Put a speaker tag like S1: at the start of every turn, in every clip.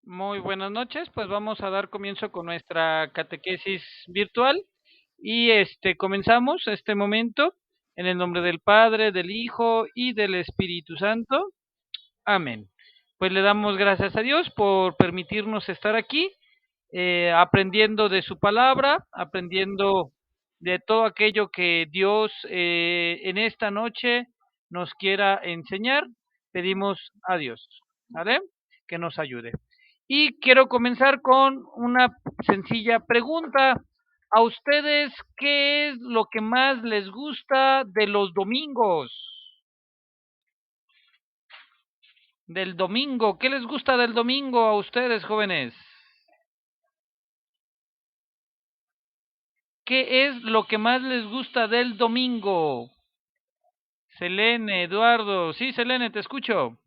S1: Muy buenas noches, pues vamos a dar comienzo con nuestra catequesis virtual y comenzamos este momento en el nombre del Padre, del Hijo y del Espíritu Santo. Amén. Pues le damos gracias a Dios por permitirnos estar aquí, aprendiendo de su palabra, aprendiendo de todo aquello que Dios en esta noche nos quiera enseñar. Pedimos a Dios, ¿vale? Que nos ayude. Y quiero comenzar con una sencilla pregunta. ¿A ustedes qué es lo que más les gusta de los domingos? Del domingo, ¿qué les gusta del domingo a ustedes, jóvenes? ¿Qué es lo que más les gusta del domingo? Selene, Eduardo. Sí, Selene, te escucho.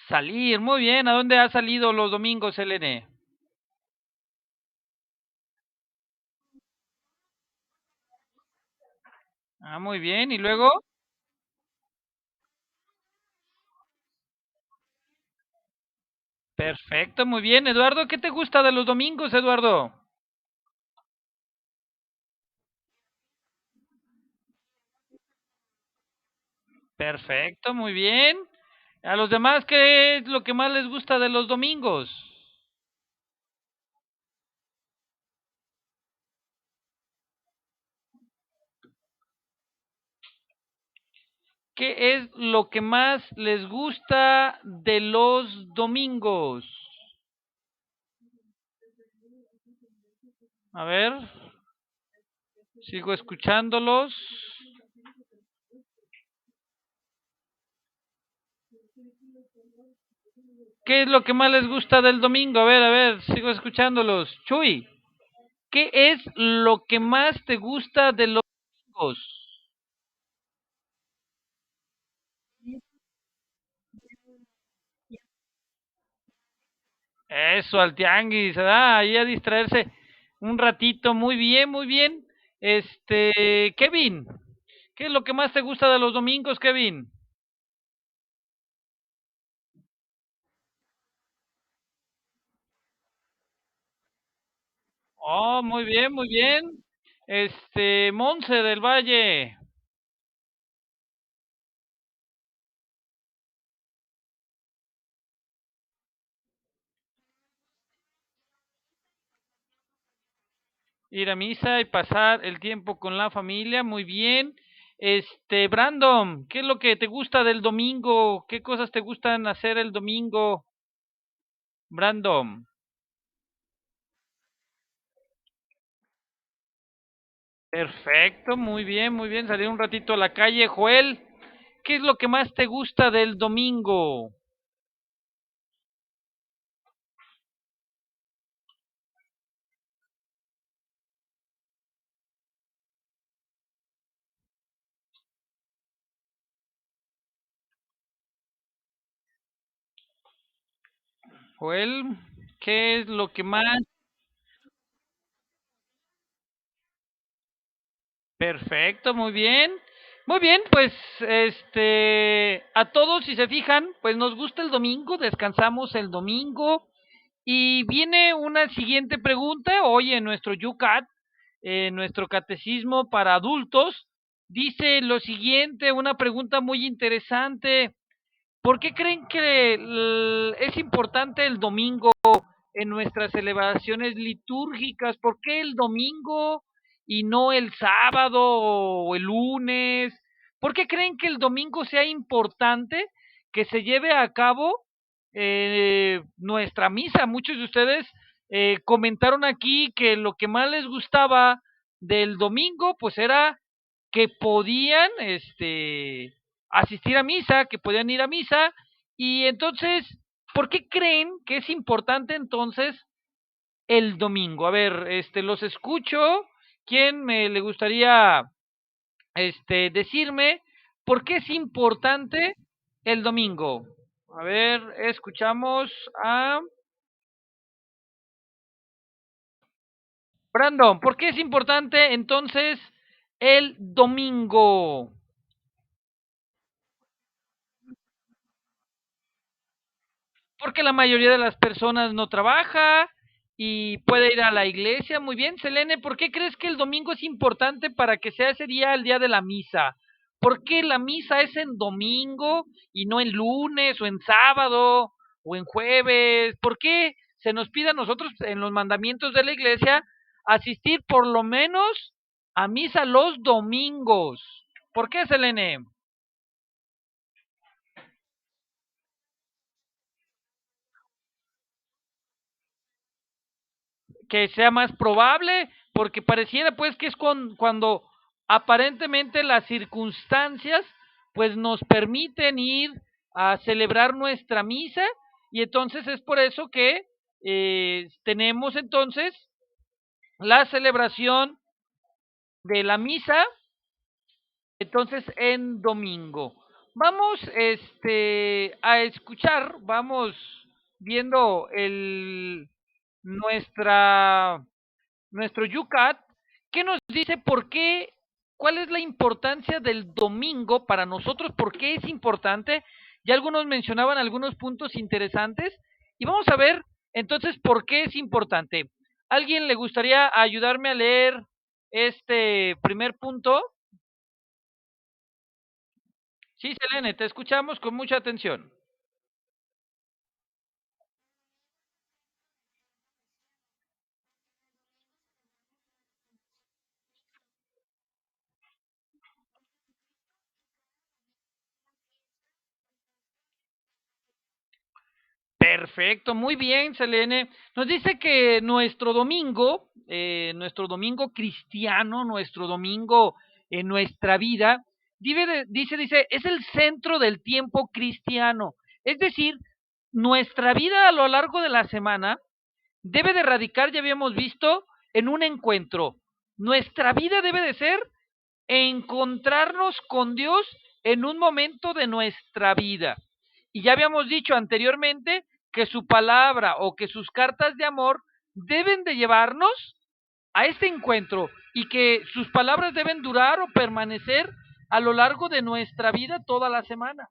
S1: Salir, muy bien. ¿A dónde has salido los domingos, Selene? Ah, muy bien. ¿Y luego? Perfecto, muy bien. Eduardo, ¿qué te gusta de los domingos, Eduardo? Perfecto, muy bien. A los demás, ¿qué es lo que más les gusta de los domingos? ¿Qué es lo que más les gusta de los domingos? A ver, sigo escuchándolos. ¿Qué es lo que más les gusta del domingo? A ver, sigo escuchándolos. Chuy, ¿qué es lo que más te gusta de los domingos? Eso, al tianguis, ¿verdad? Ahí a distraerse un ratito. Muy bien, muy bien. Kevin, ¿qué es lo que más te gusta de los domingos, Kevin? Oh, muy bien, muy bien. Monse del Valle. Ir a misa y pasar el tiempo con la familia, muy bien. Brandon, ¿qué es lo que te gusta del domingo? ¿Qué cosas te gustan hacer el domingo, Brandon? Perfecto, muy bien. Salir un ratito a la calle, Joel. ¿Qué es lo que más te gusta del domingo? Joel, ¿qué es lo que más? Perfecto, muy bien. Muy bien, pues a todos si se fijan, pues nos gusta el domingo, descansamos el domingo y viene una siguiente pregunta hoy en nuestro YouCat, en nuestro catecismo para adultos, dice lo siguiente, una pregunta muy interesante. ¿Por qué creen que es importante el domingo en nuestras celebraciones litúrgicas? ¿Por qué el domingo y no el sábado o el lunes? ¿Por qué creen que el domingo sea importante que se lleve a cabo nuestra misa? Muchos de ustedes comentaron aquí que lo que más les gustaba del domingo pues era que podían asistir a misa, que podían ir a misa, y entonces, ¿por qué creen que es importante entonces el domingo? A ver, los escucho. ¿Quién me le gustaría decirme por qué es importante el domingo? A ver, escuchamos a Brandon. ¿Por qué es importante entonces el domingo? Porque la mayoría de las personas no trabaja y puede ir a la iglesia. Muy bien, Selene, ¿por qué crees que el domingo es importante para que sea ese día el día de la misa? ¿Por qué la misa es en domingo y no en lunes o en sábado o en jueves? ¿Por qué se nos pide a nosotros en los mandamientos de la iglesia asistir por lo menos a misa los domingos? ¿Por qué, Selene? Que sea más probable, porque pareciera pues que es cuando aparentemente las circunstancias pues nos permiten ir a celebrar nuestra misa y entonces es por eso que tenemos entonces la celebración de la misa entonces en domingo. Vamos a escuchar, vamos viendo nuestra nuestro Yucat, que nos dice por qué, cuál es la importancia del domingo para nosotros, por qué es importante. Ya algunos mencionaban algunos puntos interesantes y vamos a ver entonces por qué es importante. ¿Alguien le gustaría ayudarme a leer este primer punto? Sí, Selene, te escuchamos con mucha atención. Perfecto, muy bien, Selene. Nos dice que nuestro domingo cristiano, nuestro domingo en nuestra vida, dice, es el centro del tiempo cristiano. Es decir, nuestra vida a lo largo de la semana debe de radicar, ya habíamos visto, en un encuentro. Nuestra vida debe de ser encontrarnos con Dios en un momento de nuestra vida. Y ya habíamos dicho anteriormente que su palabra o que sus cartas de amor deben de llevarnos a este encuentro y que sus palabras deben durar o permanecer a lo largo de nuestra vida toda la semana.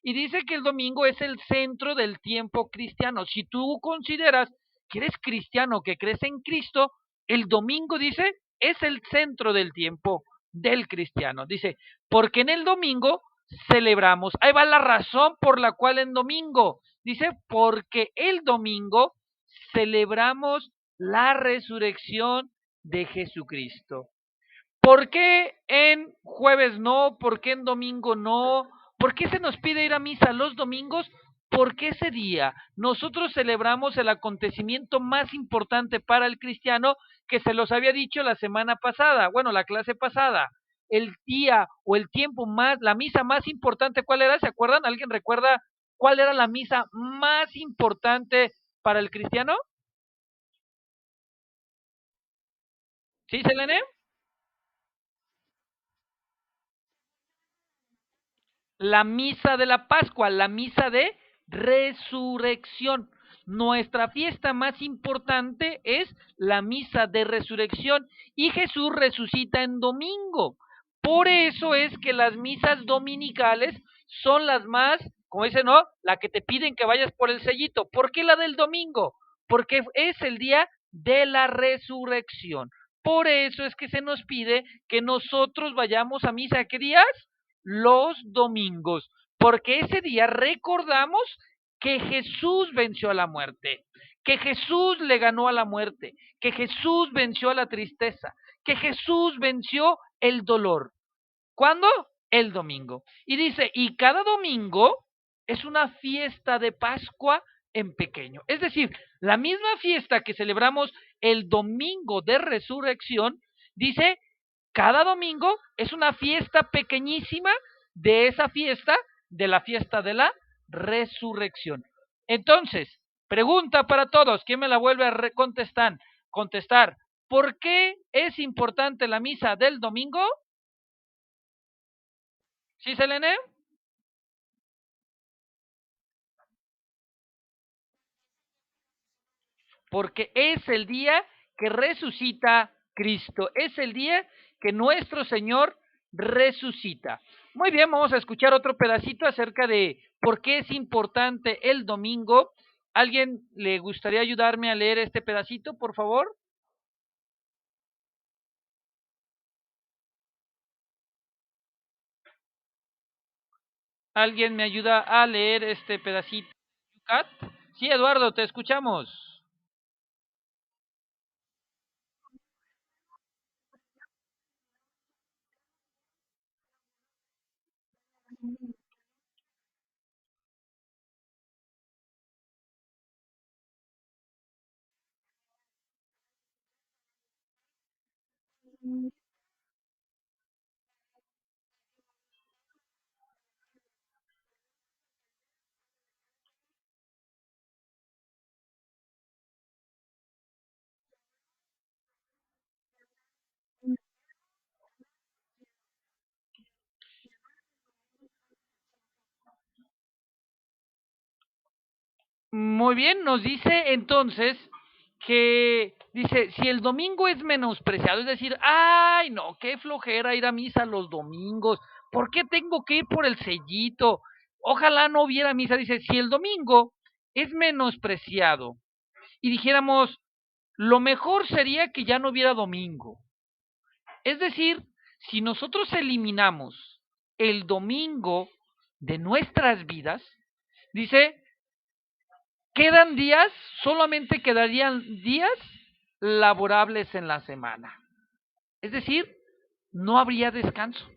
S1: Y dice que el domingo es el centro del tiempo cristiano. Si tú consideras que eres cristiano, que crees en Cristo, el domingo, dice, es el centro del tiempo del cristiano. Dice, porque en el domingo celebramos. Ahí va la razón por la cual en domingo. Dice, porque el domingo celebramos la resurrección de Jesucristo. ¿Por qué en jueves no? ¿Por qué en domingo no? ¿Por qué se nos pide ir a misa los domingos? Porque ese día nosotros celebramos el acontecimiento más importante para el cristiano que se los había dicho la semana pasada, bueno, la clase pasada. El día o el tiempo más, la misa más importante, ¿cuál era? ¿Se acuerdan? ¿Alguien recuerda cuál era la misa más importante para el cristiano? ¿Sí, Selene? La misa de la Pascua, la misa de resurrección. Nuestra fiesta más importante es la misa de resurrección y Jesús resucita en domingo. Por eso es que las misas dominicales son las más, como dicen, ¿no? La que te piden que vayas por el sellito. ¿Por qué la del domingo? Porque es el día de la resurrección. Por eso es que se nos pide que nosotros vayamos a misa. ¿Qué días? Los domingos, porque ese día recordamos que Jesús venció a la muerte, que Jesús le ganó a la muerte, que Jesús venció a la tristeza, que Jesús venció el dolor. ¿Cuándo? El domingo. Y dice, y cada domingo es una fiesta de Pascua en pequeño. Es decir, la misma fiesta que celebramos el domingo de resurrección, dice, cada domingo es una fiesta pequeñísima de esa fiesta, de la fiesta de la resurrección. Entonces, pregunta para todos, ¿quién me la vuelve a contestar? Contestar, ¿por qué es importante la misa del domingo? ¿Sí, Selene? Porque es el día que resucita Cristo, es el día que nuestro Señor resucita. Muy bien, vamos a escuchar otro pedacito acerca de por qué es importante el domingo ¿Alguien le gustaría ayudarme a leer este pedacito, por favor? ¿Alguien me ayuda a leer este pedacito? ¿Cat? Sí, Eduardo, te escuchamos. Muy bien, nos dice entonces que, dice, si el domingo es menospreciado, es decir, ay, no, qué flojera ir a misa los domingos, ¿por qué tengo que ir por el sellito? Ojalá no hubiera misa, dice, si el domingo es menospreciado y dijéramos, lo mejor sería que ya no hubiera domingo. Es decir, si nosotros eliminamos el domingo de nuestras vidas, dice, quedan días, solamente quedarían días laborables en la semana. Es decir, no habría descanso.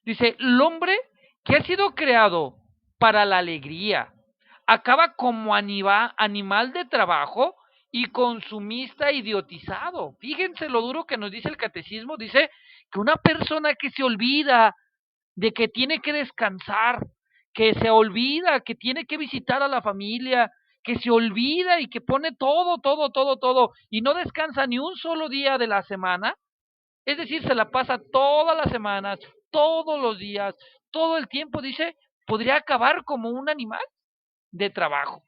S1: Dice, el hombre que ha sido creado para la alegría, acaba como animal de trabajo y consumista idiotizado. Fíjense lo duro que nos dice el catecismo. Dice que una persona que se olvida de que tiene que descansar, que se olvida que tiene que visitar a la familia, que se olvida y que pone todo, todo, todo, todo, y no descansa ni un solo día de la semana, es decir, se la pasa todas las semanas, todos los días, todo el tiempo, dice, podría acabar como un animal de trabajo,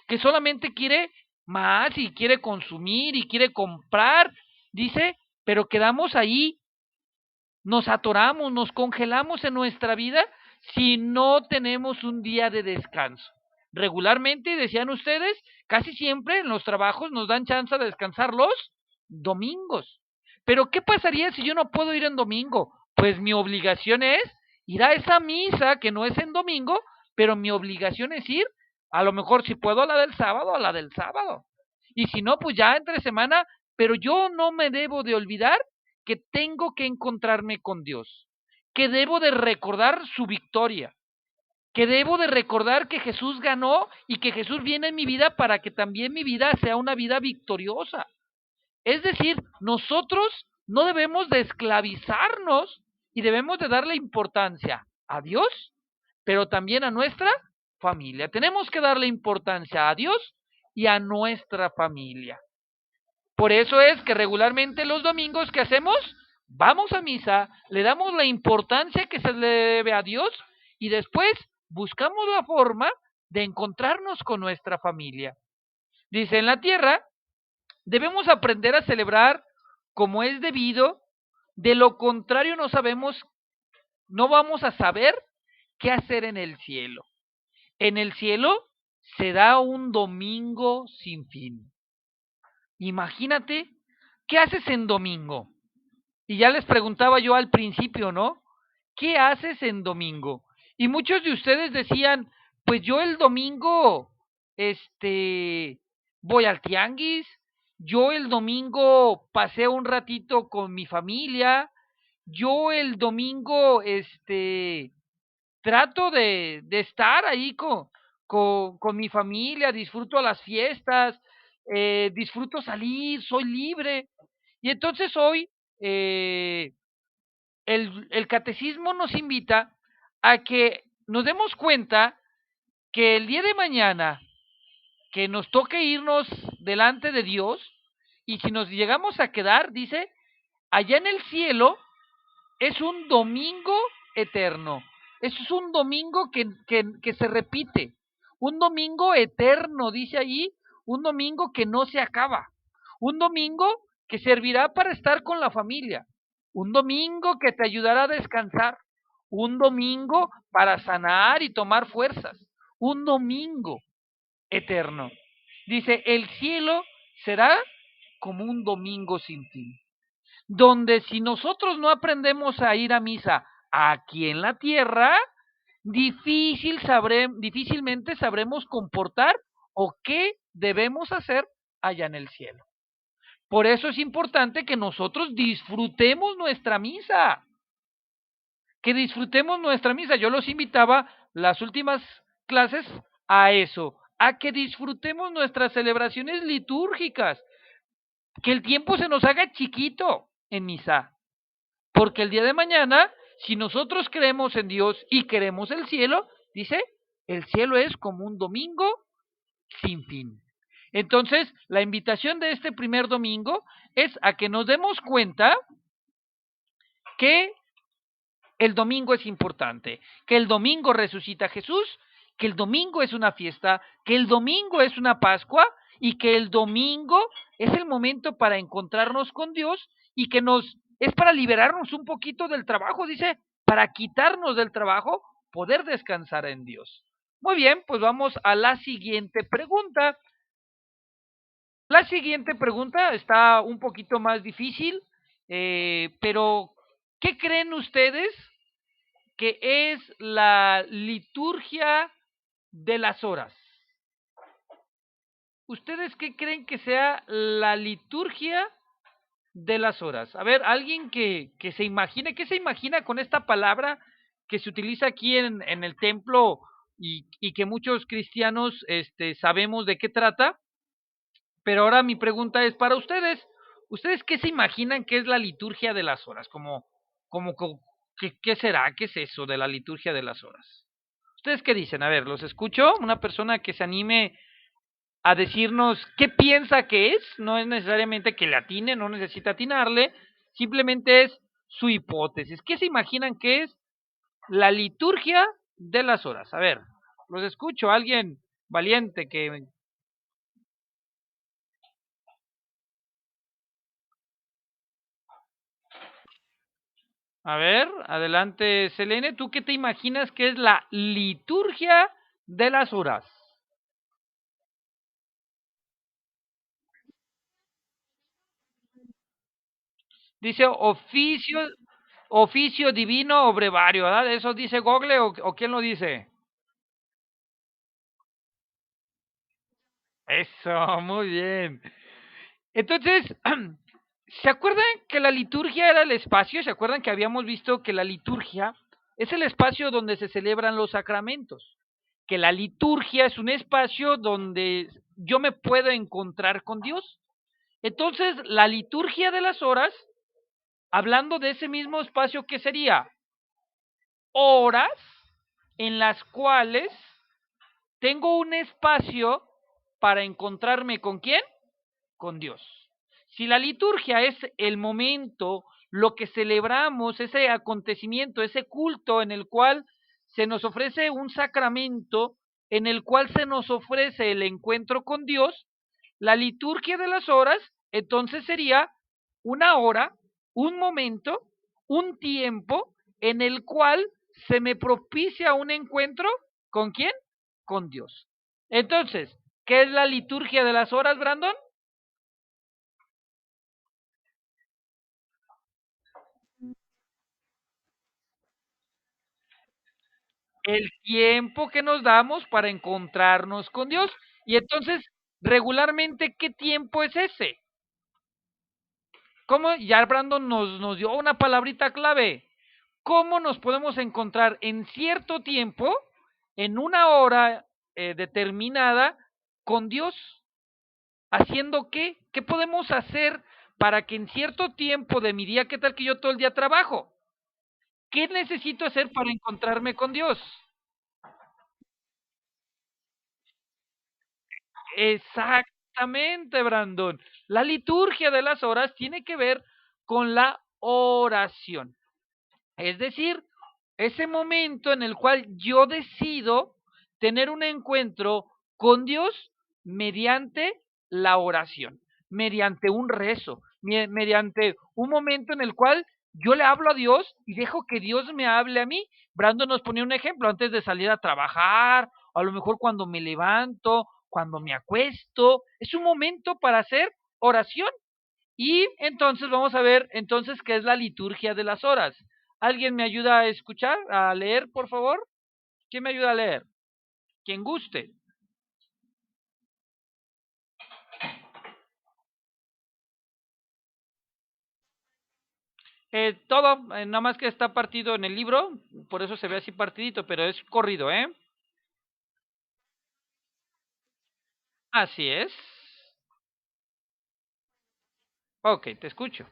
S1: que solamente quiere más y quiere consumir y quiere comprar, dice, pero quedamos ahí, nos atoramos, nos congelamos en nuestra vida si no tenemos un día de descanso. Regularmente, decían ustedes, casi siempre en los trabajos nos dan chance de descansar los domingos. Pero ¿qué pasaría si yo no puedo ir en domingo? Pues mi obligación es ir a esa misa que no es en domingo, pero mi obligación es ir, a lo mejor si puedo a la del sábado, a la del sábado. Y si no, pues ya entre semana, pero yo no me debo de olvidar que tengo que encontrarme con Dios, que debo de recordar su victoria, que debo de recordar que Jesús ganó y que Jesús viene en mi vida para que también mi vida sea una vida victoriosa. Es decir, nosotros no debemos de esclavizarnos y debemos de darle importancia a Dios, pero también a nuestra familia. Tenemos que darle importancia a Dios y a nuestra familia. Por eso es que regularmente los domingos que hacemos, vamos a misa, le damos la importancia que se le debe a Dios y después buscamos la forma de encontrarnos con nuestra familia. Dice, en la tierra debemos aprender a celebrar como es debido, de lo contrario no sabemos, no vamos a saber qué hacer en el cielo. En el cielo se da un domingo sin fin. Imagínate, ¿qué haces en domingo? Y ya les preguntaba yo al principio, ¿no? ¿Qué haces en domingo? Y muchos de ustedes decían, pues yo el domingo, voy al tianguis, yo el domingo paseo un ratito con mi familia, yo el domingo, trato de estar ahí con mi familia, disfruto las fiestas, disfruto salir, soy libre. Y entonces hoy el catecismo nos invita a que nos demos cuenta que el día de mañana que nos toque irnos delante de Dios, y si nos llegamos a quedar, dice, allá en el cielo es un domingo eterno. Es un domingo que se repite. Un domingo eterno, dice ahí, un domingo que no se acaba. Un domingo que servirá para estar con la familia. Un domingo que te ayudará a descansar. Un domingo para sanar y tomar fuerzas. Un domingo. eterno. Dice, el cielo será como un domingo sin fin, donde si nosotros no aprendemos a ir a misa aquí en la tierra, difícilmente sabremos comportar o qué debemos hacer allá en el cielo. Por eso es importante que nosotros disfrutemos nuestra misa, que disfrutemos nuestra misa. Yo los invitaba las últimas clases a eso, a que disfrutemos nuestras celebraciones litúrgicas, que el tiempo se nos haga chiquito en misa, porque el día de mañana, si nosotros creemos en Dios y queremos el cielo, dice, el cielo es como un domingo sin fin. Entonces, la invitación de este primer domingo es a que nos demos cuenta que el domingo es importante, que el domingo resucita a Jesús, que el domingo es una fiesta, que el domingo es una Pascua y que el domingo es el momento para encontrarnos con Dios y que nos es para liberarnos un poquito del trabajo, dice, para quitarnos del trabajo, poder descansar en Dios. Muy bien, pues vamos a la siguiente pregunta. La siguiente pregunta está un poquito más difícil, pero ¿qué creen ustedes que es la liturgia de las horas? ¿Ustedes qué creen que sea la liturgia de las horas? A ver, alguien que se imagine, ¿qué se imagina con esta palabra que se utiliza aquí en el templo y que muchos cristianos sabemos de qué trata? Pero ahora mi pregunta es para ustedes. ¿Ustedes qué se imaginan que es la liturgia de las horas? ¿Qué será? ¿Qué es eso de la liturgia de las horas? ¿Ustedes qué dicen? A ver, los escucho. Una persona que se anime a decirnos qué piensa que es. No es necesariamente que le atine, no necesita atinarle. Simplemente es su hipótesis. ¿Qué se imaginan que es la liturgia de las horas? A ver, los escucho. Alguien valiente que... A ver, adelante, Selene. ¿Tú qué te imaginas que es la liturgia de las horas? Dice oficio divino o brevario, ¿verdad? ¿Eso dice Google o quién lo dice? Eso, muy bien. Entonces, ¿se acuerdan que la liturgia era el espacio? ¿Se acuerdan que habíamos visto que la liturgia es el espacio donde se celebran los sacramentos? Que la liturgia es un espacio donde yo me puedo encontrar con Dios. Entonces, la liturgia de las horas, hablando de ese mismo espacio que sería horas en las cuales tengo un espacio para encontrarme con quién, con Dios. Si la liturgia es el momento, lo que celebramos, ese acontecimiento, ese culto en el cual se nos ofrece un sacramento, en el cual se nos ofrece el encuentro con Dios, la liturgia de las horas, entonces sería una hora, un momento, un tiempo en el cual se me propicia un encuentro con quién, con Dios. Entonces, ¿qué es la liturgia de las horas, Brandon? El tiempo que nos damos para encontrarnos con Dios. Y entonces, regularmente, ¿qué tiempo es ese? ¿Cómo? Ya Brandon nos dio una palabrita clave. ¿Cómo nos podemos encontrar en cierto tiempo, en una hora determinada, con Dios? ¿Haciendo qué? ¿Qué podemos hacer para que en cierto tiempo de mi día, qué tal que yo todo el día trabajo? ¿Qué necesito hacer para encontrarme con Dios? Exactamente, Brandon. La liturgia de las horas tiene que ver con la oración. Es decir, ese momento en el cual yo decido tener un encuentro con Dios mediante la oración, mediante un rezo, mediante un momento en el cual yo le hablo a Dios y dejo que Dios me hable a mí. Brandon nos ponía un ejemplo antes de salir a trabajar, a lo mejor cuando me levanto, cuando me acuesto. Es un momento para hacer oración. Y entonces vamos a ver entonces qué es la liturgia de las horas. ¿Alguien me ayuda a escuchar, a leer, por favor? ¿Quién me ayuda a leer? Quien guste. Todo, nada más que está partido en el libro, por eso se ve así partidito, pero es corrido, ¿eh? Así es. Ok, te escucho.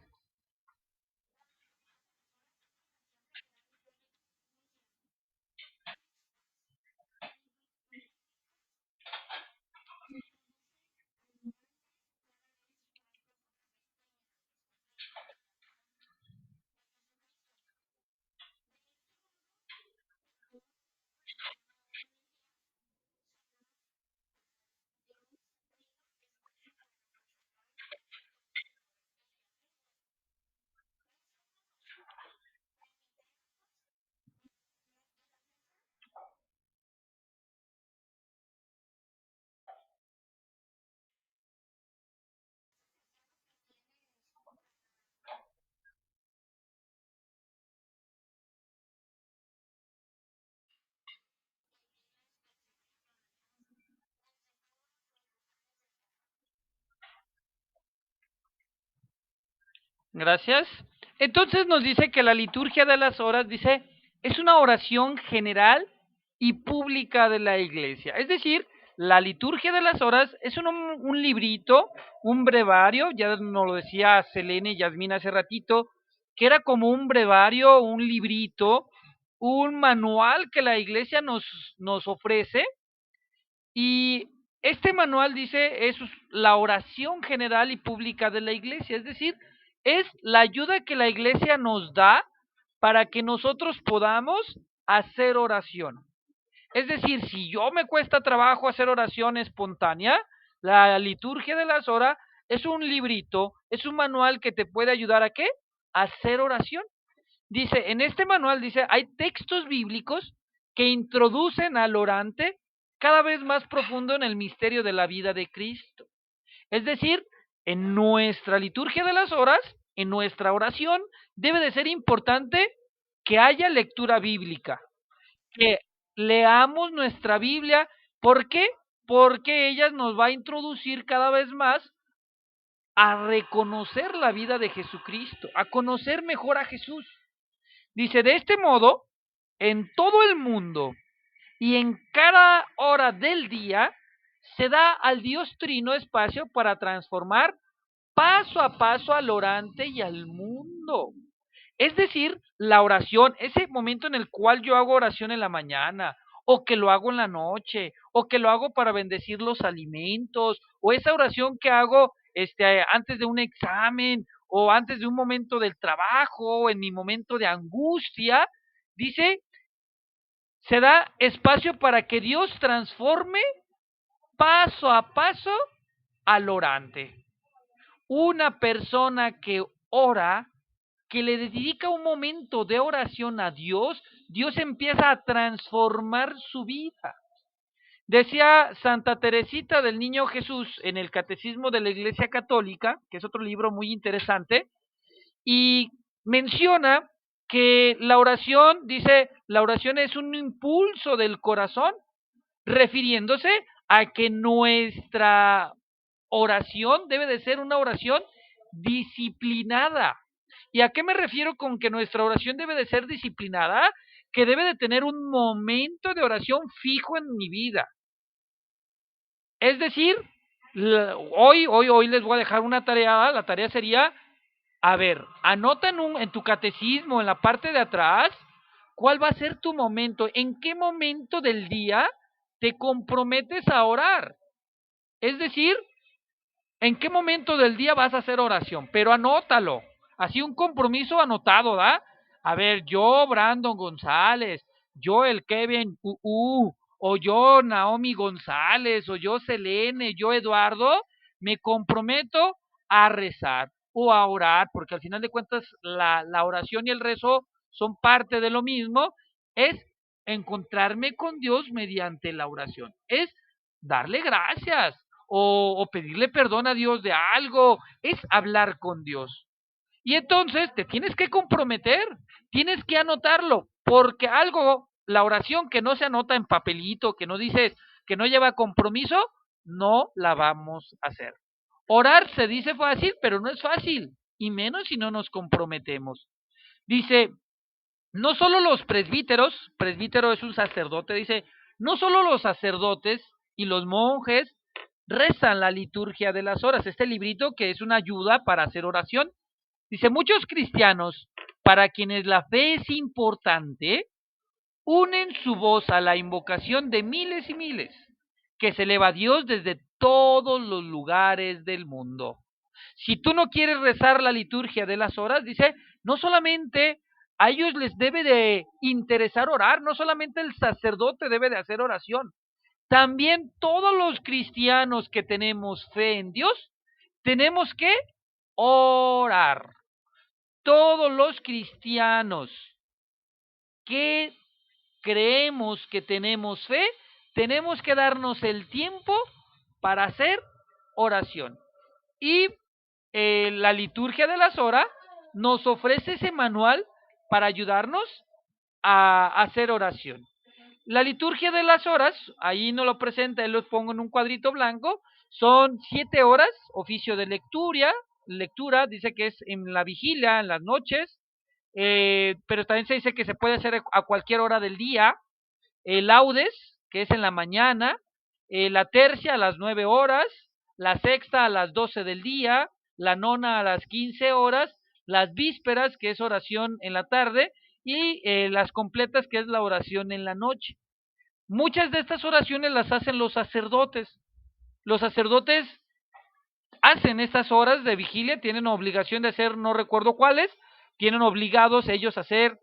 S1: Gracias. Entonces nos dice que la liturgia de las horas, dice, es una oración general y pública de la iglesia. Es decir, la liturgia de las horas es un librito, un brevario, ya nos lo decía Selene y Yasmín hace ratito, que era como un brevario, un librito, un manual que la iglesia nos ofrece. Y este manual dice, es la oración general y pública de la iglesia, es decir, es la ayuda que la iglesia nos da para que nosotros podamos hacer oración. Es decir, si yo me cuesta trabajo hacer oración espontánea, la liturgia de las horas es un librito, es un manual que te puede ayudar a qué? A hacer oración. Dice, en este manual dice, hay textos bíblicos que introducen al orante cada vez más profundo en el misterio de la vida de Cristo. Es decir, en nuestra liturgia de las horas, en nuestra oración, debe de ser importante que haya lectura bíblica, que leamos nuestra Biblia. ¿Por qué? Porque ella nos va a introducir cada vez más a reconocer la vida de Jesucristo, a conocer mejor a Jesús. Dice, de este modo, en todo el mundo y en cada hora del día, se da al Dios Trino espacio para transformar paso a paso al orante y al mundo. Es decir, la oración, ese momento en el cual yo hago oración en la mañana, o que lo hago en la noche, o que lo hago para bendecir los alimentos, o esa oración que hago antes de un examen, o antes de un momento del trabajo, o en mi momento de angustia, dice, se da espacio para que Dios transforme paso a paso al orante. Una persona que ora, que le dedica un momento de oración a Dios, Dios empieza a transformar su vida. Decía Santa Teresita del Niño Jesús en el Catecismo de la Iglesia Católica, que es otro libro muy interesante, y menciona que la oración, dice, la oración es un impulso del corazón, refiriéndose a que nuestra oración debe de ser una oración disciplinada. ¿Y a qué me refiero con que nuestra oración debe de ser disciplinada? Que debe de tener un momento de oración fijo en mi vida. Es decir, hoy les voy a dejar una tarea. La tarea sería, a ver, anota en tu catecismo, en la parte de atrás, cuál va a ser tu momento, en qué momento del día te comprometes a orar. Es decir, ¿en qué momento del día vas a hacer oración? Pero anótalo. Así un compromiso anotado, ¿da? A ver, yo, Brandon González, yo, el Kevin o yo, Naomi González, o yo, Selene, yo, Eduardo, me comprometo a rezar o a orar, porque al final de cuentas la oración y el rezo son parte de lo mismo, es encontrarme con Dios mediante la oración. Es darle gracias o pedirle perdón a Dios de algo, es hablar con Dios. Y entonces te tienes que comprometer, tienes que anotarlo, porque algo, la oración que no se anota en papelito, que no dices, que no lleva compromiso, no la vamos a hacer. Orar se dice fácil, pero no es fácil, y menos si no nos comprometemos. Dice, no solo los presbíteros, presbítero es un sacerdote, dice, no solo los sacerdotes y los monjes rezan la liturgia de las horas, este librito que es una ayuda para hacer oración. Dice, muchos cristianos, para quienes la fe es importante, unen su voz a la invocación de miles y miles, que se eleva a Dios desde todos los lugares del mundo. Si tú no quieres rezar la liturgia de las horas, dice, no solamente a ellos les debe de interesar orar, no solamente el sacerdote debe de hacer oración, también todos los cristianos que tenemos fe en Dios, tenemos que orar. Todos los cristianos que creemos que tenemos fe, tenemos que darnos el tiempo para hacer oración. Y la liturgia de las horas nos ofrece ese manual para ayudarnos a hacer oración. La liturgia de las horas, ahí no lo presenta, él los pongo en un cuadrito blanco, son 7 horas, oficio de lectura, dice que es en la vigilia, en las noches, pero también se dice que se puede hacer a cualquier hora del día, laudes, que es en la mañana, la tercia a las 9 horas, la sexta a las 12 del día, la nona a las 15 horas, las vísperas, que es oración en la tarde, y las completas, que es la oración en la noche. Muchas de estas oraciones las hacen los sacerdotes. Los sacerdotes hacen estas horas de vigilia, tienen obligación de hacer, no recuerdo cuáles, tienen obligados ellos a hacer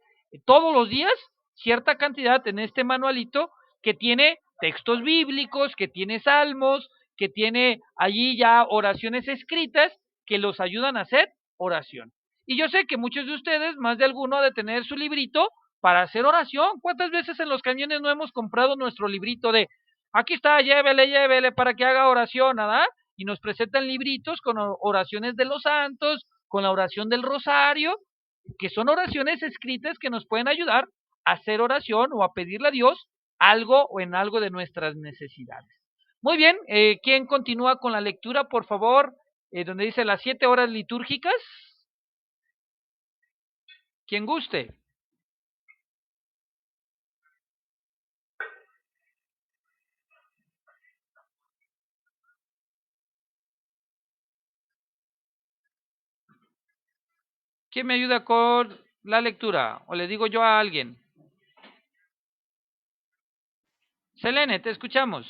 S1: todos los días cierta cantidad en este manualito que tiene textos bíblicos, que tiene salmos, que tiene allí ya oraciones escritas que los ayudan a hacer oración. Y yo sé que muchos de ustedes, más de alguno, ha de tener su librito para hacer oración. ¿Cuántas veces en los camiones no hemos comprado nuestro librito de aquí está, llévele, llévele para que haga oración, ¿verdad? Y nos presentan libritos con oraciones de los santos, con la oración del rosario, que son oraciones escritas que nos pueden ayudar a hacer oración o a pedirle a Dios algo o en algo de nuestras necesidades. Muy bien, ¿quién continúa con la lectura, por favor? Donde dice las 7 horas litúrgicas. Quien guste. ¿Quién me ayuda con la lectura? O le digo yo a alguien. Selene, te escuchamos.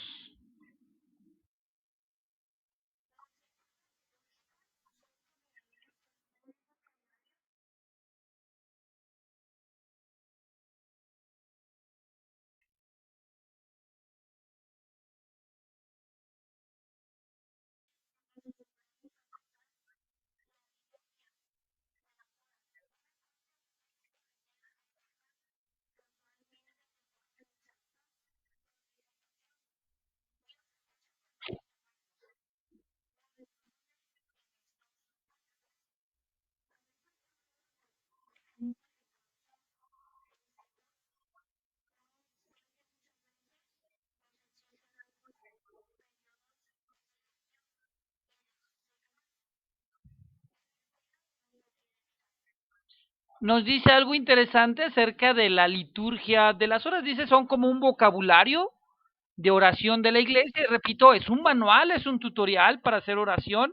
S1: Nos dice algo interesante acerca de la liturgia de las horas. Dice, son como un vocabulario de oración de la iglesia. Y repito, es un manual, es un tutorial para hacer oración.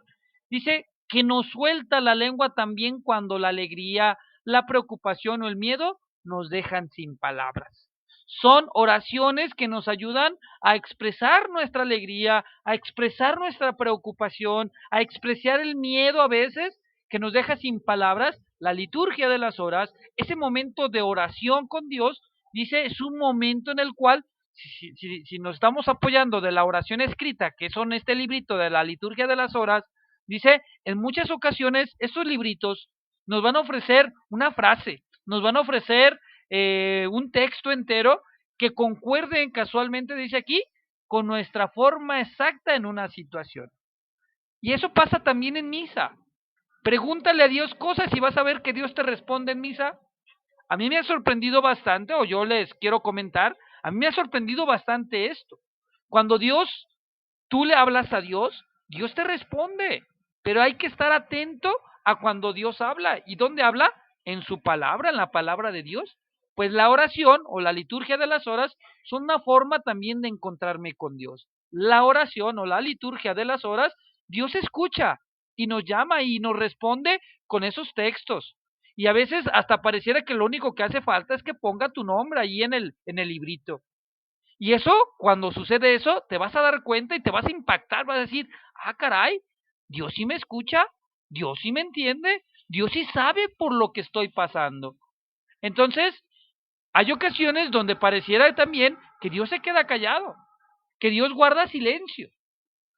S1: Dice que nos suelta la lengua también cuando la alegría, la preocupación o el miedo nos dejan sin palabras. Son oraciones que nos ayudan a expresar nuestra alegría, a expresar nuestra preocupación, a expresar el miedo a veces que nos deja sin palabras. La liturgia de las horas, ese momento de oración con Dios, dice, es un momento en el cual si nos estamos apoyando de la oración escrita, que son este librito de la liturgia de las horas, dice, en muchas ocasiones estos libritos nos van a ofrecer una frase, nos van a ofrecer un texto entero que concuerden casualmente, dice aquí, con nuestra forma exacta en una situación. Y eso pasa también en misa. Pregúntale a Dios cosas y vas a ver que Dios te responde en misa. A mí me ha sorprendido bastante, o yo les quiero comentar, a mí me ha sorprendido bastante esto. Cuando tú le hablas a Dios, Dios te responde, pero hay que estar atento a cuando Dios habla. ¿Y dónde habla? En su palabra, en la palabra de Dios. Pues la oración o la liturgia de las horas son una forma también de encontrarme con Dios. La oración o la liturgia de las horas, Dios escucha y nos llama y nos responde con esos textos. Y a veces hasta pareciera que lo único que hace falta es que ponga tu nombre ahí en el librito. Y eso, cuando sucede eso, te vas a dar cuenta y te vas a impactar, vas a decir, ah, caray, Dios sí me escucha, Dios sí me entiende, Dios sí sabe por lo que estoy pasando. Entonces, hay ocasiones donde pareciera también que Dios se queda callado, que Dios guarda silencio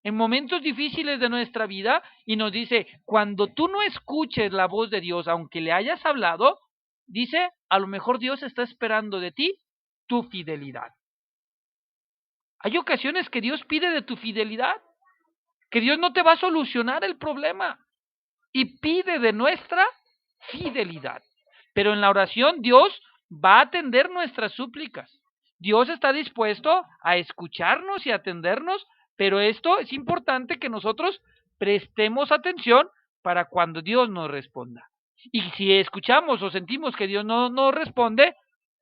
S1: en momentos difíciles de nuestra vida y nos dice, cuando tú no escuches la voz de Dios, aunque le hayas hablado, dice, a lo mejor Dios está esperando de ti tu fidelidad. Hay ocasiones que Dios pide de tu fidelidad, que Dios no te va a solucionar el problema y pide de nuestra fidelidad. Pero en la oración Dios va a atender nuestras súplicas. Dios está dispuesto a escucharnos y atendernos, pero esto es importante que nosotros prestemos atención para cuando Dios nos responda. Y si escuchamos o sentimos que Dios no nos responde,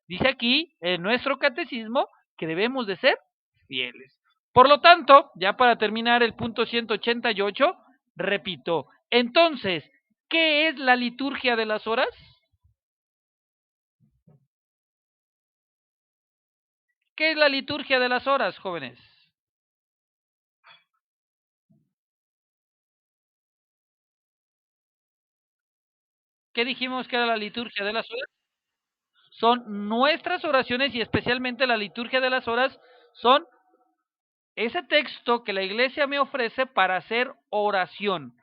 S1: dice aquí en nuestro catecismo que debemos de ser fieles. Por lo tanto, ya para terminar el punto 188, repito, entonces, ¿qué es la liturgia de las horas? ¿Qué es la liturgia de las horas, jóvenes? ¿Qué dijimos que era la liturgia de las horas? Son nuestras oraciones y especialmente la liturgia de las horas son ese texto que la iglesia me ofrece para hacer oración.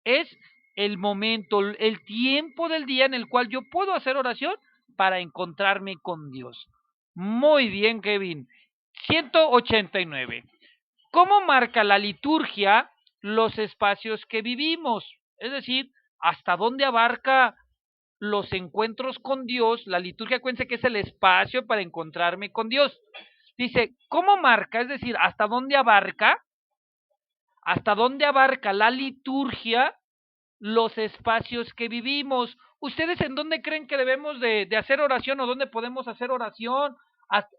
S1: Es el momento, el tiempo del día en el cual yo puedo hacer oración para encontrarme con Dios. Muy bien, Kevin. 189. ¿Cómo marca la liturgia los espacios que vivimos? Es decir, hasta dónde abarca los encuentros con Dios. La liturgia, acuérdense que es el espacio para encontrarme con Dios. Dice, ¿cómo marca? Es decir, hasta dónde abarca la liturgia los espacios que vivimos. ¿Ustedes en dónde creen que debemos de hacer oración o dónde podemos hacer oración?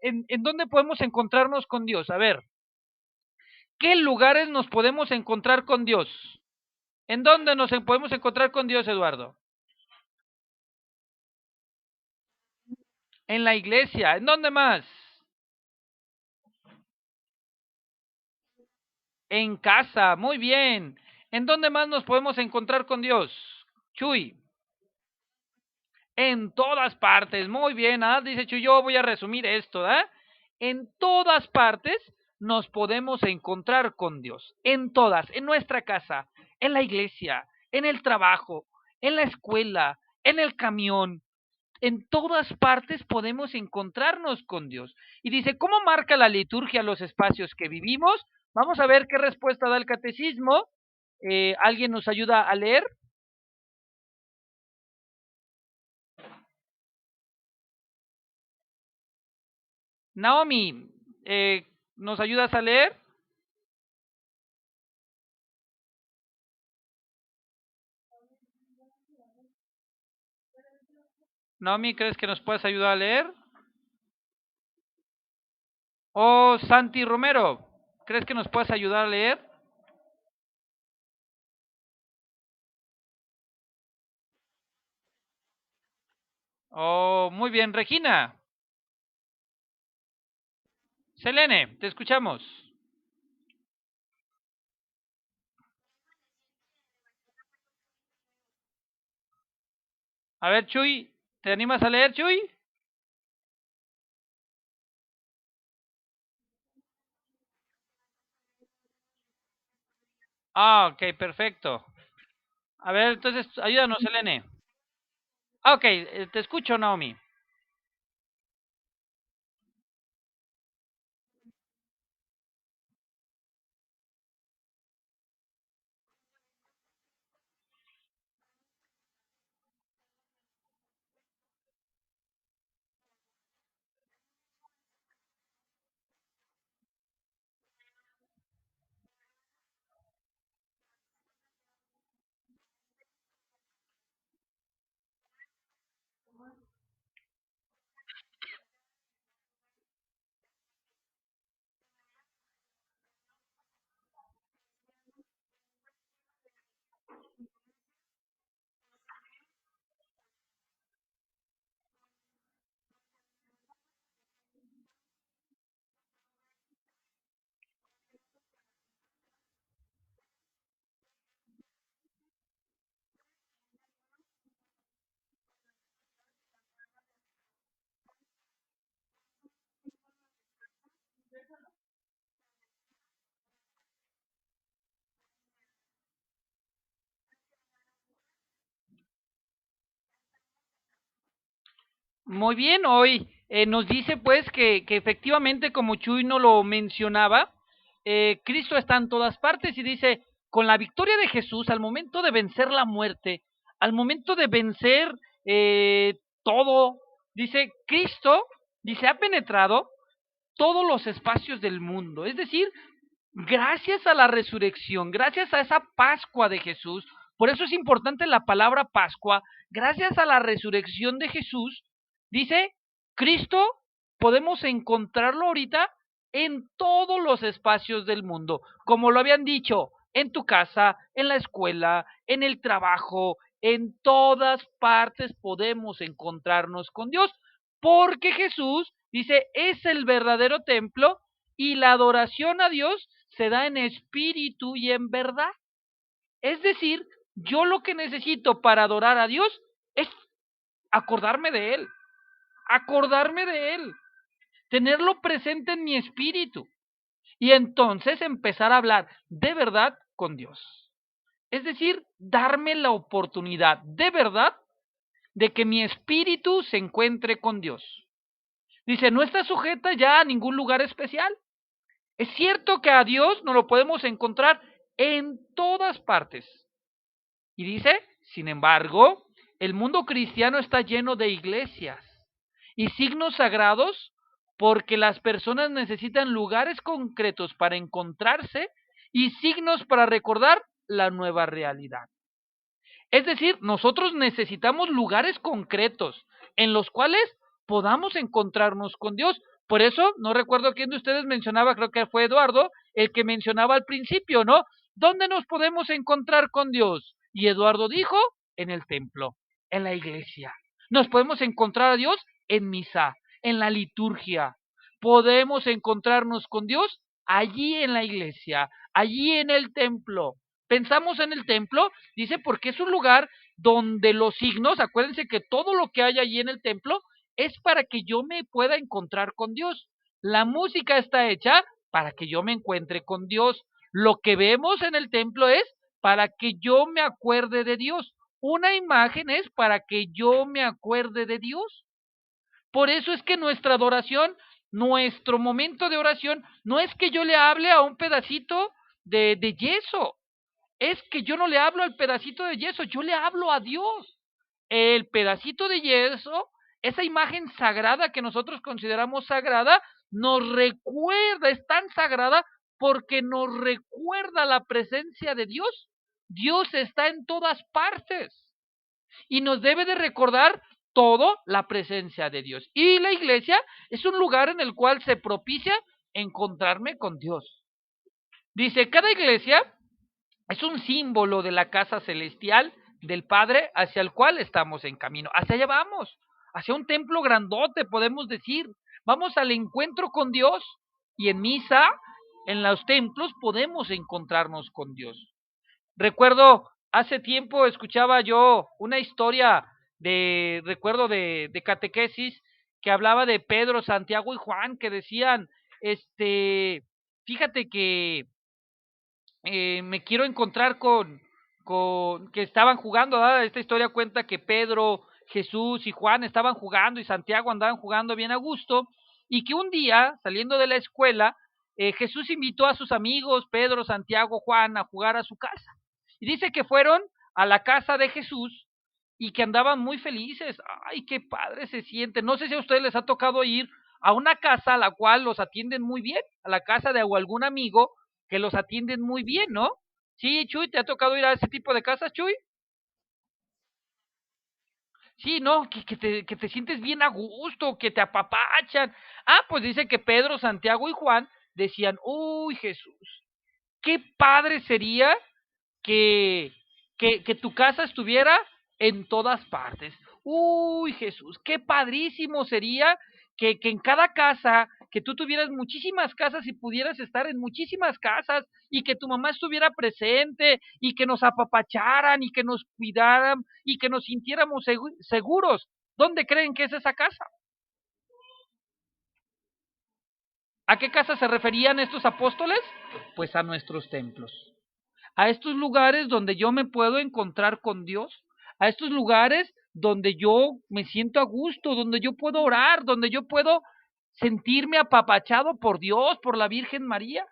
S1: En dónde podemos encontrarnos con Dios? A ver, ¿qué lugares nos podemos encontrar con Dios? ¿En dónde nos podemos encontrar con Dios, Eduardo? En la iglesia. ¿En dónde más? En casa. Muy bien. ¿En dónde más nos podemos encontrar con Dios? Chuy. En todas partes. Muy bien. Dice Chuy, yo voy a resumir esto. En todas partes nos podemos encontrar con Dios. En todas. En nuestra casa, en la iglesia, en el trabajo, en la escuela, en el camión, en todas partes podemos encontrarnos con Dios. Y dice, ¿cómo marca la liturgia los espacios que vivimos? Vamos a ver qué respuesta da el catecismo. ¿Alguien nos ayuda a leer? Naomi, ¿nos ayudas a leer? Naomi, ¿crees que nos puedes ayudar a leer? Oh, Santi Romero, ¿crees que nos puedes ayudar a leer? Oh, muy bien, Regina. Selene, te escuchamos. A ver, Chuy, ¿te animas a leer, Chuy? Ah, ok, perfecto. A ver, entonces, ayúdanos, Selene. Ah, ok, te escucho, Naomi. Muy bien, hoy nos dice pues que efectivamente, como Chuy no lo mencionaba, Cristo está en todas partes y dice, con la victoria de Jesús, al momento de vencer la muerte, al momento de vencer todo, dice, Cristo, dice, ha penetrado todos los espacios del mundo. Es decir, gracias a la resurrección, gracias a esa Pascua de Jesús, por eso es importante la palabra Pascua, gracias a la resurrección de Jesús, dice, Cristo podemos encontrarlo ahorita en todos los espacios del mundo, como lo habían dicho, en tu casa, en la escuela, en el trabajo, en todas partes podemos encontrarnos con Dios, porque Jesús, dice, es el verdadero templo y la adoración a Dios se da en espíritu y en verdad. Es decir, yo lo que necesito para adorar a Dios es acordarme de Él, acordarme de Él, tenerlo presente en mi espíritu y entonces empezar a hablar de verdad con Dios. Es decir, darme la oportunidad de verdad de que mi espíritu se encuentre con Dios. Dice, no está sujeta ya a ningún lugar especial. Es cierto que a Dios no lo podemos encontrar en todas partes. Y dice, sin embargo, el mundo cristiano está lleno de iglesias y signos sagrados porque las personas necesitan lugares concretos para encontrarse y signos para recordar la nueva realidad. Es decir, nosotros necesitamos lugares concretos en los cuales podamos encontrarnos con Dios. Por eso, no recuerdo quién de ustedes mencionaba, creo que fue Eduardo, el que mencionaba al principio, ¿no? ¿Dónde nos podemos encontrar con Dios? Y Eduardo dijo, en el templo, en la iglesia. Nos podemos encontrar a Dios en misa, en la liturgia. Podemos encontrarnos con Dios allí en la iglesia, allí en el templo. Pensamos en el templo, dice, porque es un lugar donde los signos, acuérdense que todo lo que hay allí en el templo es para que yo me pueda encontrar con Dios. La música está hecha para que yo me encuentre con Dios. Lo que vemos en el templo es para que yo me acuerde de Dios. Una imagen es para que yo me acuerde de Dios. Por eso es que nuestra adoración, nuestro momento de oración, no es que yo le hable a un pedacito de yeso, es que yo no le hablo al pedacito de yeso, yo le hablo a Dios. El pedacito de yeso, esa imagen sagrada que nosotros consideramos sagrada, nos recuerda, es tan sagrada porque nos recuerda la presencia de Dios. Dios está en todas partes y nos debe de recordar todo la presencia de Dios. Y la iglesia es un lugar en el cual se propicia encontrarme con Dios. Dice, cada iglesia es un símbolo de la casa celestial del Padre hacia el cual estamos en camino. Hacia allá vamos, hacia un templo grandote, podemos decir. Vamos al encuentro con Dios y en misa, en los templos, podemos encontrarnos con Dios. Recuerdo, hace tiempo escuchaba yo una historia de catequesis que hablaba de Pedro, Santiago y Juan, que decían, fíjate que me quiero encontrar con que estaban jugando, ¿verdad? Esta historia cuenta que Pedro, Jesús y Juan estaban jugando y Santiago andaban jugando bien a gusto y que un día, saliendo de la escuela, Jesús invitó a sus amigos, Pedro, Santiago, Juan, a jugar a su casa. Y dice que fueron a la casa de Jesús y que andaban muy felices. Ay, qué padre se siente. No sé si a ustedes les ha tocado ir a una casa a la cual los atienden muy bien, a la casa de algún amigo que los atienden muy bien, ¿no? Sí, Chuy, ¿te ha tocado ir a ese tipo de casas, Chuy? Sí, ¿no? Que te sientes bien a gusto, que te apapachan. Ah, pues dice que Pedro, Santiago y Juan decían, uy, Jesús, qué padre sería que, que tu casa estuviera en todas partes. Uy, Jesús, qué padrísimo sería que en cada casa, que tú tuvieras muchísimas casas y pudieras estar en muchísimas casas y que tu mamá estuviera presente y que nos apapacharan y que nos cuidaran y que nos sintiéramos seguros. ¿Dónde creen que es esa casa? ¿A qué casa se referían estos apóstoles? Pues a nuestros templos, a estos lugares donde yo me puedo encontrar con Dios, a estos lugares donde yo me siento a gusto, donde yo puedo orar, donde yo puedo sentirme apapachado por Dios, por la Virgen María.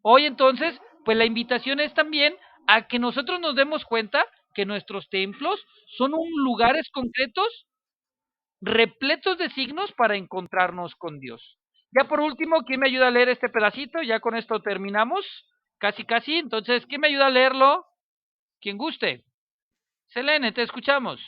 S1: Hoy entonces, pues la invitación es también a que nosotros nos demos cuenta que nuestros templos son lugares concretos repletos de signos para encontrarnos con Dios. Ya por último, ¿quién me ayuda a leer este pedacito? Ya con esto terminamos, casi casi. Entonces, ¿quién me ayuda a leerlo? Quien guste. Selene, te escuchamos.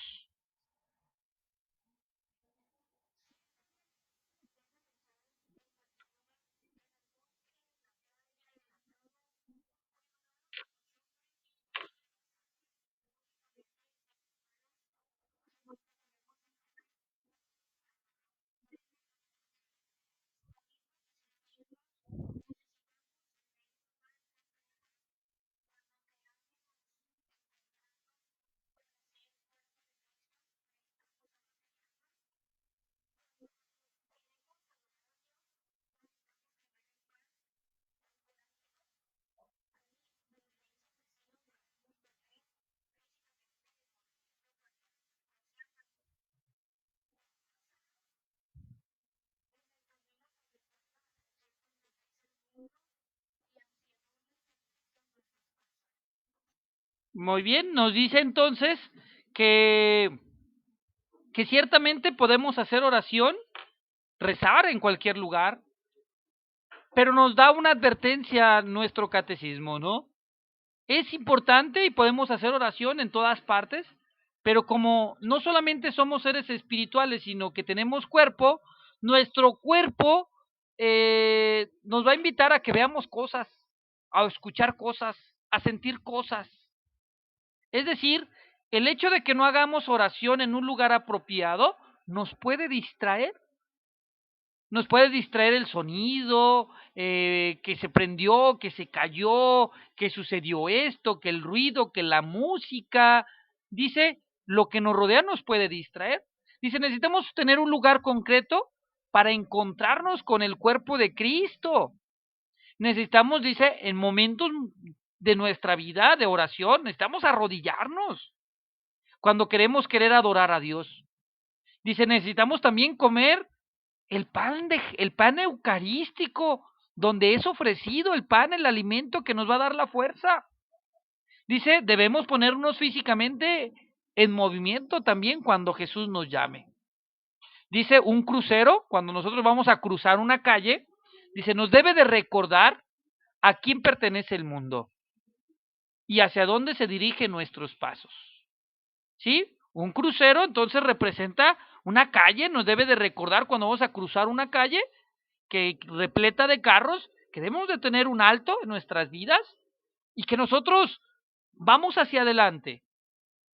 S1: Muy bien, nos dice entonces que, que ciertamente podemos hacer oración, rezar en cualquier lugar, pero nos da una advertencia nuestro catecismo, ¿no? Es importante y podemos hacer oración en todas partes, pero como no solamente somos seres espirituales, sino que tenemos cuerpo, nuestro cuerpo nos va a invitar a que veamos cosas, a escuchar cosas, a sentir cosas. Es decir, el hecho de que no hagamos oración en un lugar apropiado nos puede distraer. Nos puede distraer el sonido, que se prendió, que se cayó, que sucedió esto, que el ruido, que la música. Dice, lo que nos rodea nos puede distraer. Dice, necesitamos tener un lugar concreto para encontrarnos con el cuerpo de Cristo. Necesitamos, dice, en momentos de nuestra vida de oración, necesitamos arrodillarnos cuando querer adorar a Dios. Dice, necesitamos también comer el pan eucarístico, donde es ofrecido el pan, el alimento que nos va a dar la fuerza. Dice, debemos ponernos físicamente en movimiento también cuando Jesús nos llame. Dice, un crucero, cuando nosotros vamos a cruzar una calle, dice, nos debe de recordar a quién pertenece el mundo y hacia dónde se dirigen nuestros pasos. ¿Sí? Un crucero entonces representa una calle, nos debe de recordar cuando vamos a cruzar una calle que repleta de carros, que debemos de tener un alto en nuestras vidas y que nosotros vamos hacia adelante,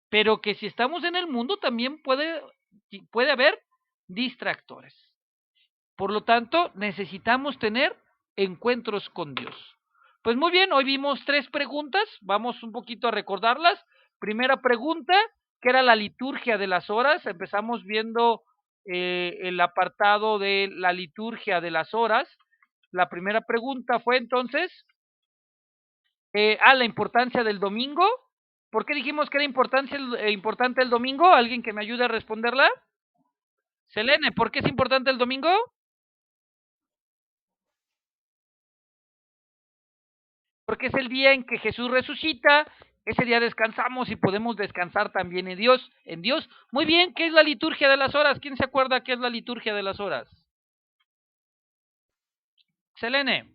S1: pero que si estamos en el mundo también puede haber distractores. Por lo tanto, necesitamos tener encuentros con Dios. Pues muy bien, hoy vimos 3 preguntas, vamos un poquito a recordarlas. Primera pregunta, ¿qué era la liturgia de las horas? Empezamos viendo el apartado de la liturgia de las horas. La primera pregunta fue entonces, la importancia del domingo. ¿Por qué dijimos que era importante el domingo? ¿Alguien que me ayude a responderla? Selene, ¿por qué es importante el domingo? Porque es el día en que Jesús resucita, ese día descansamos y podemos descansar también en Dios. Muy bien, ¿qué es la liturgia de las horas? ¿Quién se acuerda qué es la liturgia de las horas? Selene.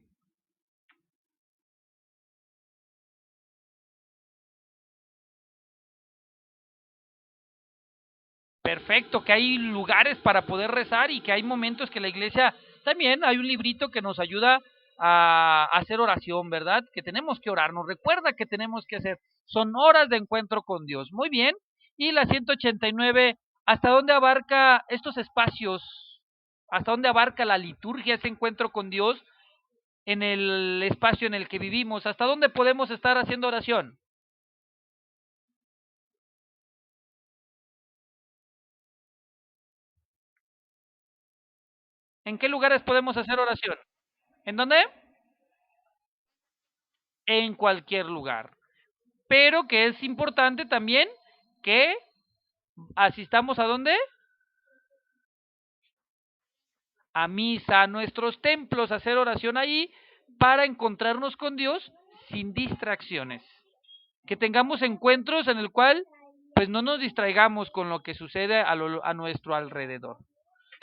S1: Perfecto, que hay lugares para poder rezar y que hay momentos que la iglesia también hay un librito que nos ayuda a hacer oración, ¿verdad? Que tenemos que orar, nos recuerda que tenemos que hacer. Son horas de encuentro con Dios. Muy bien. Y la 189, ¿hasta dónde abarca estos espacios? ¿Hasta dónde abarca la liturgia, ese encuentro con Dios en el espacio en el que vivimos? ¿Hasta dónde podemos estar haciendo oración? ¿En qué lugares podemos hacer oración? ¿En dónde? En cualquier lugar. Pero que es importante también que asistamos ¿a dónde? A misa, a nuestros templos, a hacer oración ahí para encontrarnos con Dios sin distracciones. Que tengamos encuentros en el cual pues no nos distraigamos con lo que sucede a nuestro alrededor.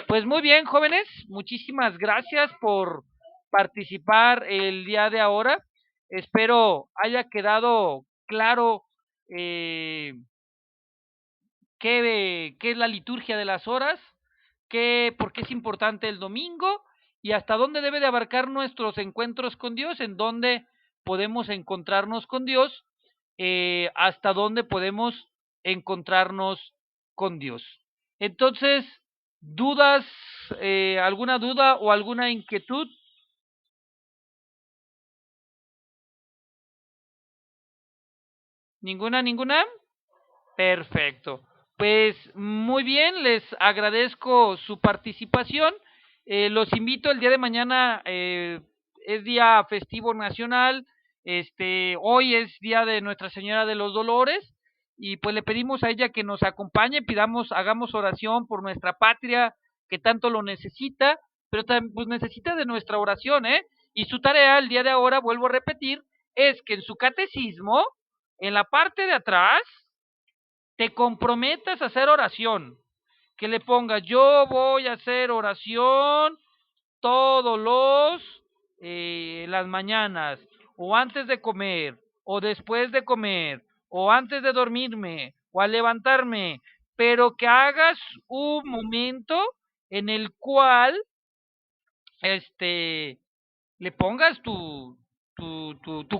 S1: Pues muy bien, jóvenes, muchísimas gracias por participar el día de ahora. Espero haya quedado claro eh, qué es la liturgia de las horas, por qué es importante el domingo y hasta dónde debe de abarcar nuestros encuentros con Dios, en dónde podemos encontrarnos con Dios, hasta dónde podemos encontrarnos con Dios. Entonces, dudas, alguna duda o alguna inquietud, ninguna. Perfecto. Pues muy bien, les agradezco su participación. Los invito el día de mañana, es día festivo nacional. Hoy es día de Nuestra Señora de los Dolores y pues le pedimos a ella que nos acompañe, hagamos oración por nuestra patria que tanto lo necesita, pero también pues necesita de nuestra oración, ¿eh? Y su tarea el día de ahora, vuelvo a repetir, es que en su catecismo, en la parte de atrás, te comprometas a hacer oración, que le pongas, yo voy a hacer oración todos las mañanas, o antes de comer, o después de comer, o antes de dormirme, o al levantarme, pero que hagas un momento en el cual, le pongas tu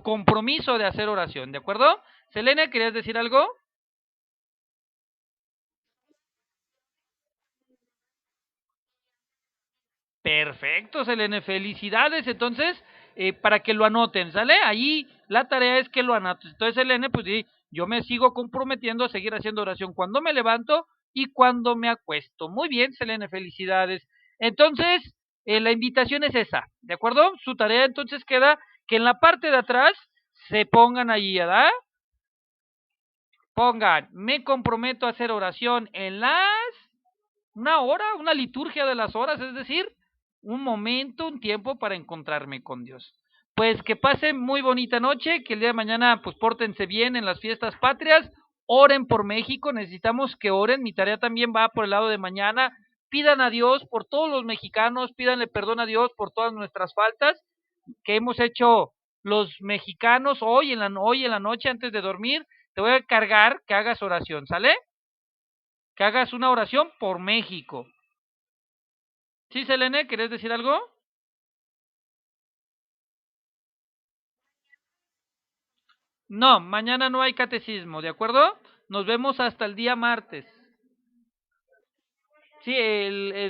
S1: compromiso de hacer oración, ¿de acuerdo? Selene, ¿querías decir algo? Perfecto, Selene, felicidades. Entonces, para que lo anoten, ¿sale? Ahí la tarea es que lo anoten. Entonces, Selene, pues sí, yo me sigo comprometiendo a seguir haciendo oración cuando me levanto y cuando me acuesto. Muy bien, Selene, felicidades. Entonces, la invitación es esa, ¿de acuerdo? Su tarea entonces queda que en la parte de atrás se pongan ahí, ¿verdad? Pongan, me comprometo a hacer oración en una hora, una liturgia de las horas, es decir, un momento, un tiempo para encontrarme con Dios. Pues que pasen muy bonita noche, que el día de mañana pues pórtense bien en las fiestas patrias, oren por México, necesitamos que oren, mi tarea también va por el lado de mañana, pidan a Dios por todos los mexicanos, pídanle perdón a Dios por todas nuestras faltas que hemos hecho los mexicanos hoy en la noche antes de dormir, te voy a cargar que hagas oración, ¿sale? Que hagas una oración por México. Sí, Selene, ¿querés decir algo? No, mañana no hay catecismo, ¿de acuerdo? Nos vemos hasta el día martes. Sí,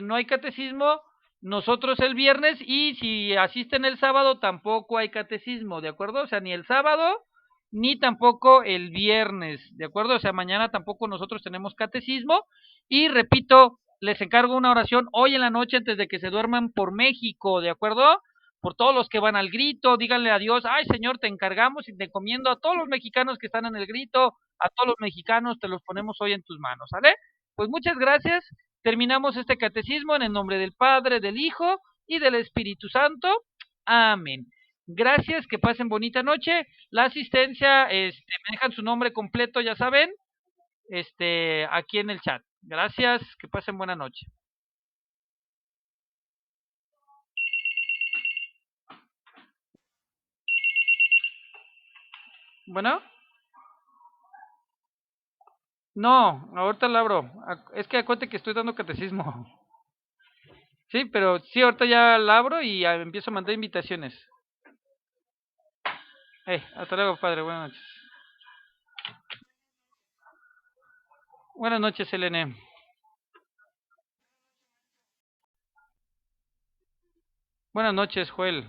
S1: no hay catecismo, nosotros el viernes y si asisten el sábado tampoco hay catecismo, ¿de acuerdo? O sea, ni el sábado ni tampoco el viernes, ¿de acuerdo? O sea, mañana tampoco nosotros tenemos catecismo y repito, les encargo una oración hoy en la noche antes de que se duerman por México, ¿de acuerdo? Por todos los que van al grito, díganle a Dios, ay Señor, te encargamos y te encomiendo a todos los mexicanos que están en el grito, a todos los mexicanos te los ponemos hoy en tus manos, ¿sale? Pues muchas gracias. Terminamos este catecismo en el nombre del Padre, del Hijo y del Espíritu Santo. Amén. Gracias, que pasen bonita noche. La asistencia, me dejan su nombre completo, ya saben, aquí en el chat. Gracias, que pasen buena noche. Bueno, no, ahorita la abro. Es que acuérdate que estoy dando catecismo. Sí, pero sí, ahorita ya la abro y empiezo a mandar invitaciones. Hasta luego, padre. Buenas noches. Buenas noches, Elene. Buenas noches, Joel.